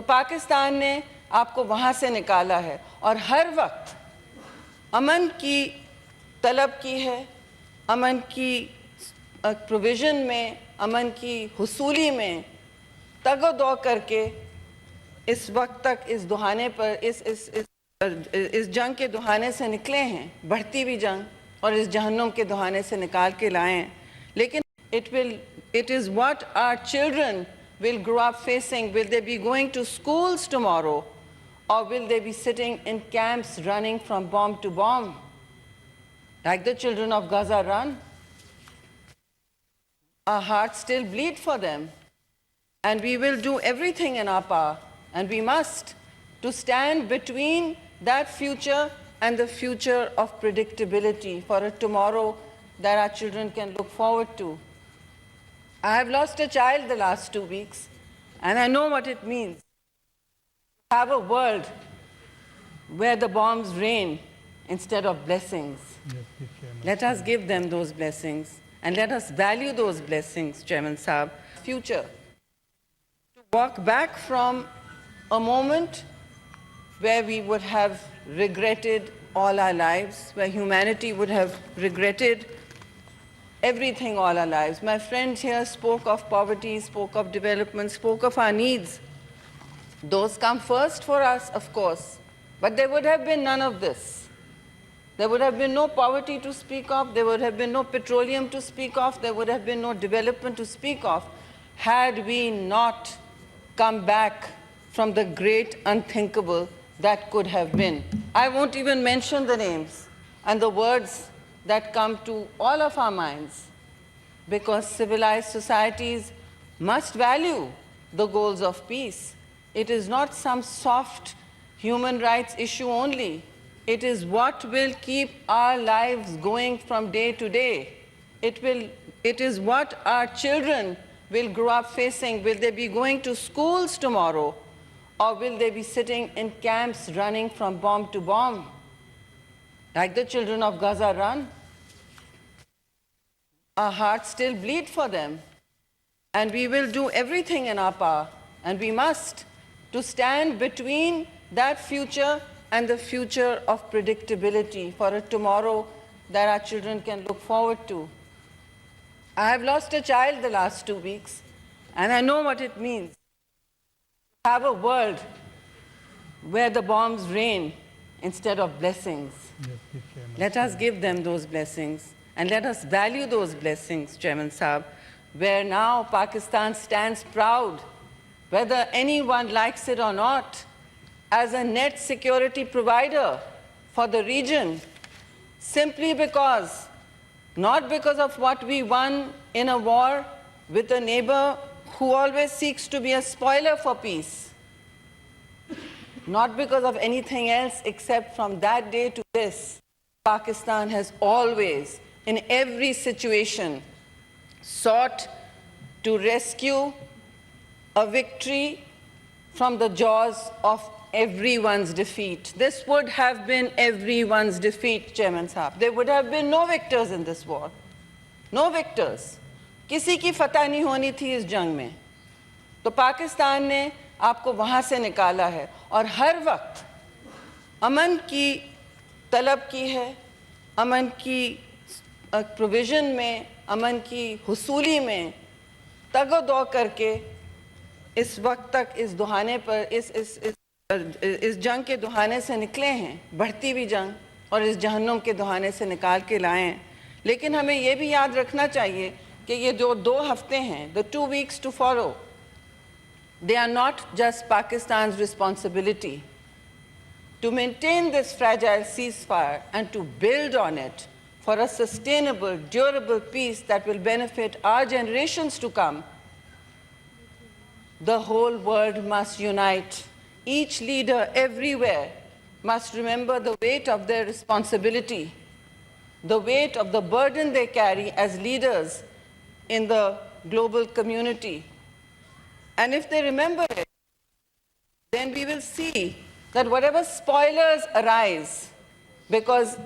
तो पाकिस्तान ने आपको वहाँ से निकाला है और हर वक्त अमन की तलब की है, अमन की प्रोविज़न में, अमन की हुसूली में तगो-दो करके इस वक्त तक इस दुहाने पर इस जंग के दुहाने से निकले हैं, बढ़ती हुई जंग, और इस जहन्नुम के दुहाने से निकाल के लाए हैं। लेकिन it is what our children will grow up facing. Will they be going to schools tomorrow, or will they be sitting in camps running from bomb to bomb, like the children of Gaza run? Our hearts still bleed for them, and we will do everything in our power, and we must, to stand between that future and the future of predictability for a tomorrow that our children can look forward to. I have lost a child the last 2 weeks, and I know what it means to have a world where the bombs rain instead of blessings. Let us give them those blessings, and let us value those blessings, Chairman Saab. Future. To walk back from a moment where we would have regretted all our lives, where humanity would have regretted everything all our lives. My friends here spoke of poverty, spoke of development, spoke of our needs. Those come first for us, of course, but there would have been none of this. There would have been no poverty to speak of, there would have been no petroleum to speak of, there would have been no development to speak of, had we not come back from the great unthinkable that could have been. I won't even mention the names and the words that come to all of our minds, because civilized societies must value the goals of peace. It is not some soft human rights issue only. It is what will keep our lives going from day to day. It is what our children will grow up facing. Will they be going to schools tomorrow, or will they be sitting in camps running from bomb to bomb, like the children of Gaza run? Our hearts still bleed for them, and we will do everything in our power, and we must, to stand between that future and the future of predictability for a tomorrow that our children can look forward to. I have lost a child the last 2 weeks, and I know what it means to have a world where the bombs rain instead of blessings. Let us give them those blessings, and let us value those blessings, Chairman Saab, where now Pakistan stands proud, whether anyone likes it or not, as a net security provider for the region, simply because, not because of what we won in a war with a neighbor who always seeks to be a spoiler for peace, not because of anything else except from that day to this, Pakistan has always, in every situation, sought to rescue a victory from the jaws of everyone's defeat. This would have been everyone's defeat, Chairman Saab. There would have been no victors in this war. No victors. किसी की फतह नहीं होनी थी इस जंग में. तो पाकिस्तान ने आपको वहाँ से निकाला है और हर वक्त अमन की तलब की है, अमन की प्रोविज़न में, अमन की हुसूली में तगो-दो करके इस वक्त तक इस दुहाने पर इस जंग के दुहाने से निकले हैं, बढ़ती हुई जंग, और इस जहन्नुम के दुहाने से निकाल के लाए हैं. लेकिन हमें ये भी याद रखना चाहिए कि ये जो 2 हफ्ते हैं, the 2 weeks to follow, they are not just Pakistan's responsibility. To maintain this fragile ceasefire and to build on it for a sustainable, durable peace that will benefit our generations to come, the whole world must unite. Each leader everywhere must remember the weight of their responsibility, the weight of the burden they carry as leaders in the global community. And if they remember it, then we will see that whatever spoilers arise, because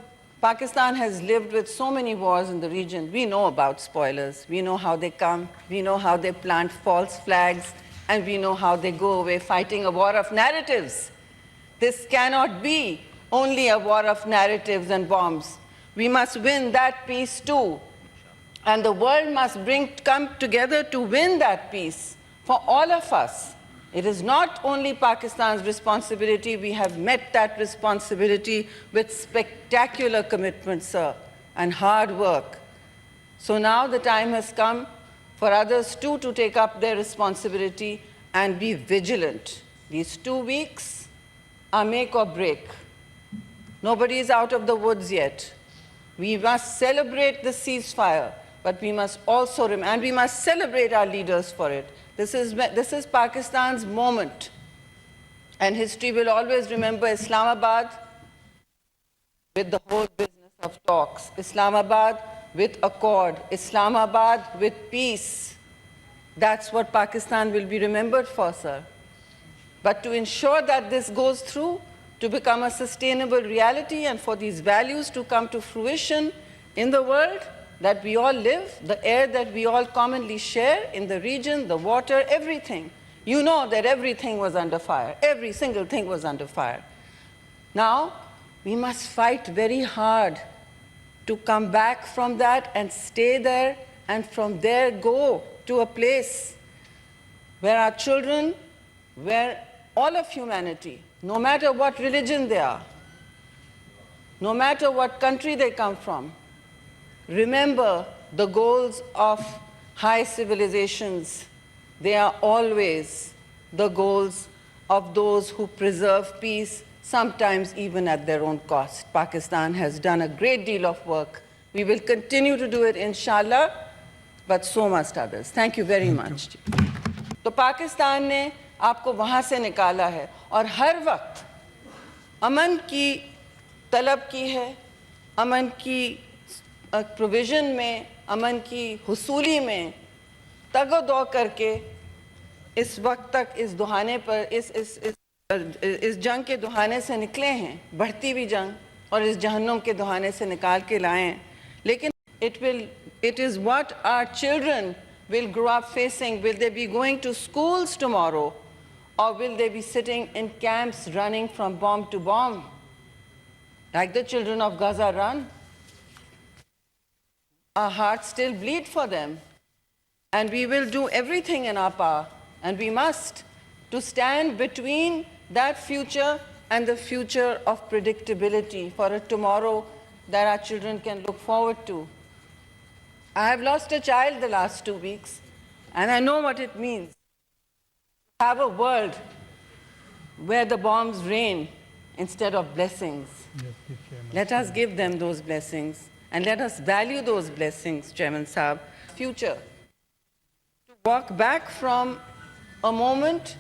Pakistan has lived with so many wars in the region, we know about spoilers. We know how they come, we know how they plant false flags, and we know how they go away, fighting a war of narratives. This cannot be only a war of narratives and bombs. We must win that peace too. And the world must come together to win that peace for all of us. It is not only Pakistan's responsibility. We have met that responsibility with spectacular commitment, sir, and hard work. So now the time has come for others too to take up their responsibility and be vigilant. These 2 weeks are make or break. Nobody is out of the woods yet. We must celebrate the ceasefire, but we must also, and we must celebrate our leaders for it. This is Pakistan's moment. And history will always remember Islamabad with the whole business of talks. Islamabad with accord. Islamabad with peace. That's what Pakistan will be remembered for, sir. But to ensure that this goes through, to become a sustainable reality and for these values to come to fruition in the world that we all live, the air that we all commonly share in the region, the water, everything. You know that everything was under fire. Every single thing was under fire. Now, we must fight very hard to come back from that and stay there, and from there go to a place where our children, where all of humanity, no matter what religion they are, no matter what country they come from, remember the goals of high civilizations. They are always the goals of those who preserve peace, sometimes even at their own cost. Pakistan has done a great deal of work. We will continue to do it, inshallah, but so must others. Thank you very much. तो पाकिस्तान ने आपको वहाँ से निकाला है और हर वक्त अमन की तलब की है, अमन की प्रोविज़न में, अमन की हुसूली में तगो-दो करके इस वक्त तक इस दुहाने पर इस जंग के दुहाने से निकले हैं, बढ़ती हुई जंग, और इस जहन्नुम के दुहाने से निकाल के लाए हैं. लेकिन it is what our children will grow up facing. Will they be going to schools tomorrow, or will they be sitting in camps running from bomb to bomb, like the children of Gaza run? Our hearts still bleed for them, and we will do everything in our power, and we must, to stand between that future and the future of predictability for a tomorrow that our children can look forward to. I have lost a child the last 2 weeks, and I know what it means to have a world where the bombs rain instead of blessings. Let us give them those blessings, and let us value those blessings, Chairman Saab. Future. To walk back from a moment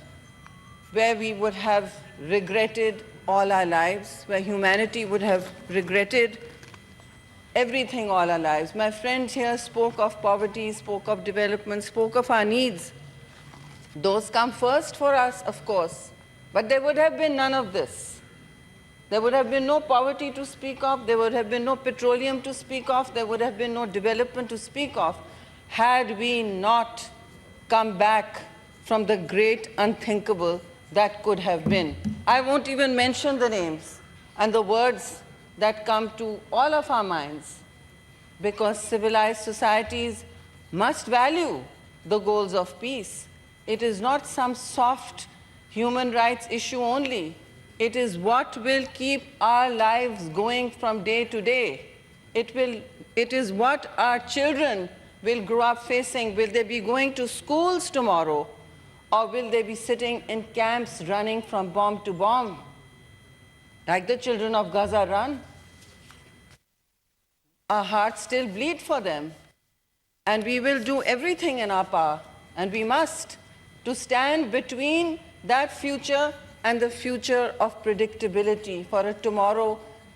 where we would have regretted all our lives, where humanity would have regretted everything all our lives. My friend here spoke of poverty, spoke of development, spoke of our needs. Those come first for us, of course, but there would have been none of this. There would have been no poverty to speak of, there would have been no petroleum to speak of, there would have been no development to speak of, had we not come back from the great unthinkable that could have been. I won't even mention the names and the words that come to all of our minds, because civilized societies must value the goals of peace. It is not some soft human rights issue only. It is what will keep our lives going from day to day. It is what our children will grow up facing. Will they be going to schools tomorrow, or will they be sitting in camps running from bomb to bomb, like the children of Gaza run? Our hearts still bleed for them, and we will do everything in our power, and we must, to stand between that future and the future of predictability for a tomorrow